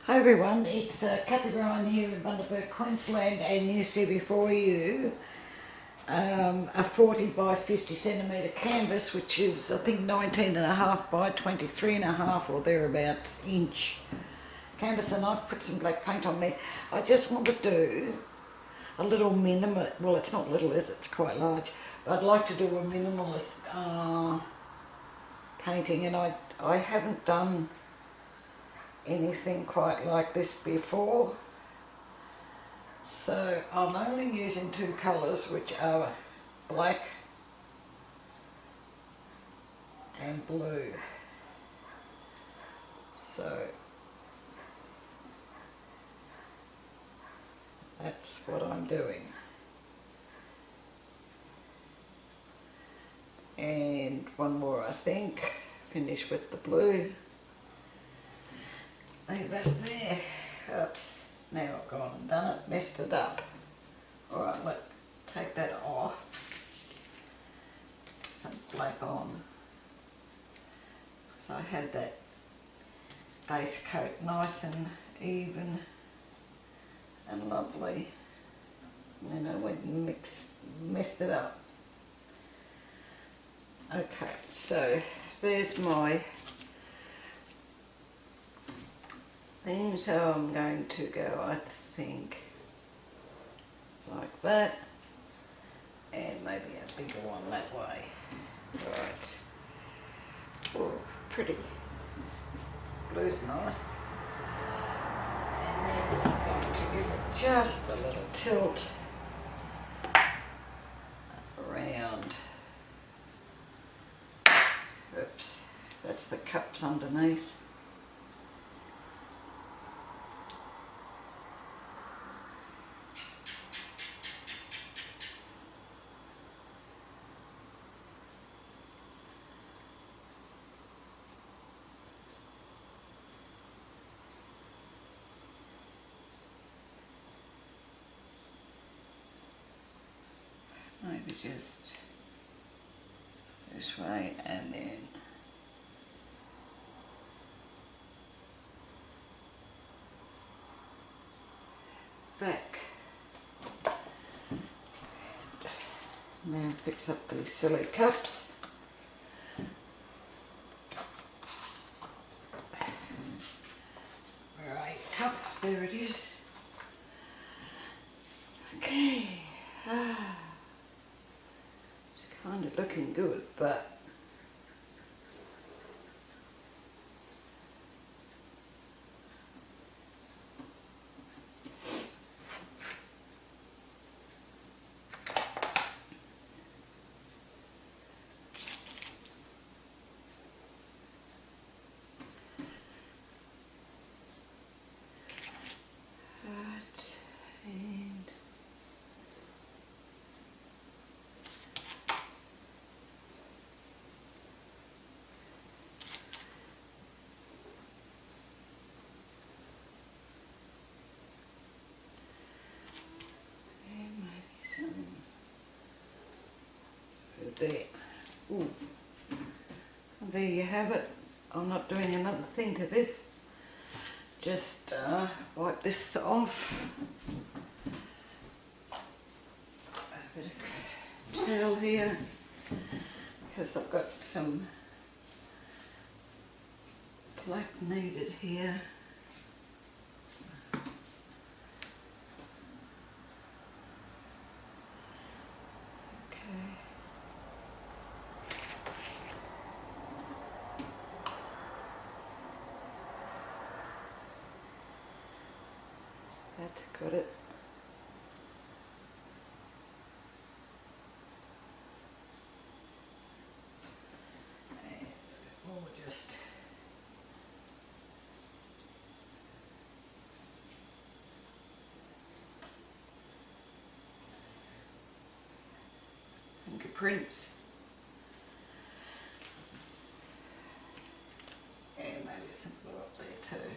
Hi everyone, it's Kathie here in Bundaberg, Queensland, and you see before you a 40 by 50 centimetre canvas, which is I think 19.5 by 23.5 or thereabouts inch canvas, and I've put some black paint on there. I just want to do a little well, it's not little, is it? It's quite large, but I'd like to do a minimalist painting, and I haven't done anything quite like this before, so I'm only using two colours, which are black and blue. So that's what I'm doing, and one more I think, finish with the blue. Leave that there. Oops, now I've gone and done it, messed it up. Alright, take that off. Some black on. So I had that base coat nice and even and lovely. And then I went and messed it up. Okay, so there's my theme, so I'm going to go, I think, like that, and maybe a bigger one that way. Right. Oh, pretty. Blue's nice. And then I'm going to give it just a little tilt around. Oops, that's the cups underneath. Maybe just this way, and then back. Now fix up these silly cups. Right, cup, there it is. Okay. Kind of looking good, but there. Ooh. And there you have it. I'm not doing another thing to this. Just wipe this off. A bit of towel here, because I've got some black needed here. Got it. And we'll just fingerprints. And maybe some glue up there too.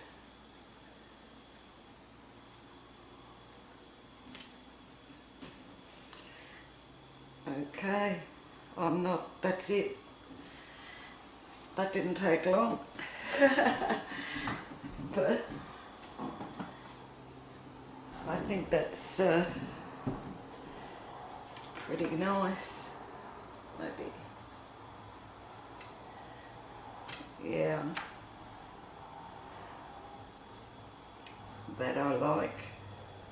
Okay, that's it. That didn't take long. But think that's pretty nice. Maybe. Yeah. That I like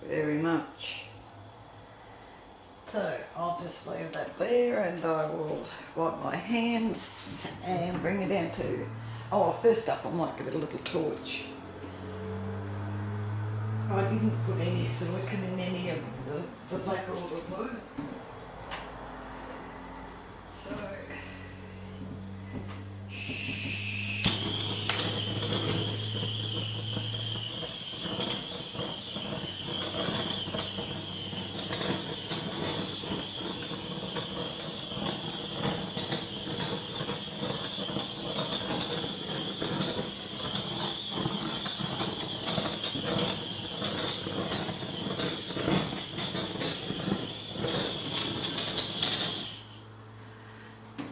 very much. So I'll just leave that there and I will wipe my hands and bring it down to, oh, first up I might give it a little torch. I didn't put any silicone in any of the black or the blue. So,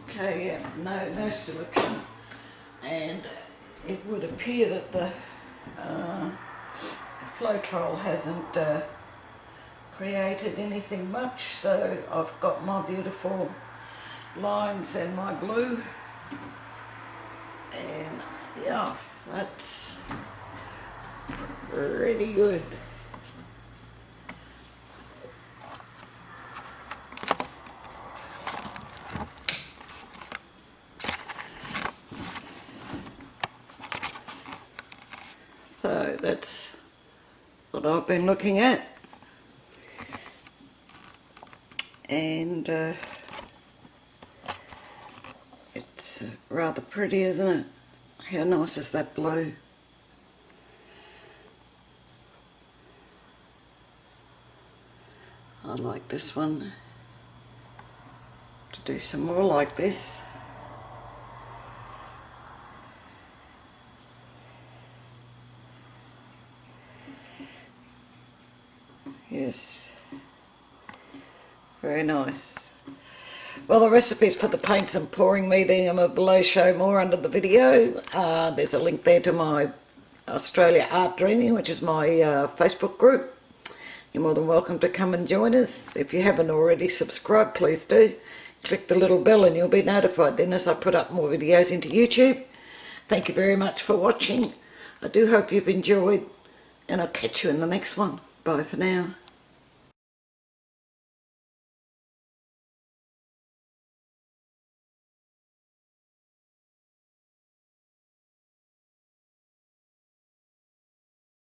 okay, yeah, no silicone, and it would appear that the Floetrol hasn't created anything much, so I've got my beautiful lines and my blue, and yeah, that's pretty good. So that's what I've been looking at, and it's rather pretty, isn't it? How nice is that blue? I like this one, to do some more like this. Yes, very nice. Well, the recipes for the paints and pouring meeting are below, show more under the video. There's a link there to my Australia Art Dreaming, which is my Facebook group. You're more than welcome to come and join us. If you haven't already subscribed, please do. Click the little bell and you'll be notified then as I put up more videos into YouTube. Thank you very much for watching. I do hope you've enjoyed, and I'll catch you in the next one. Bye for now.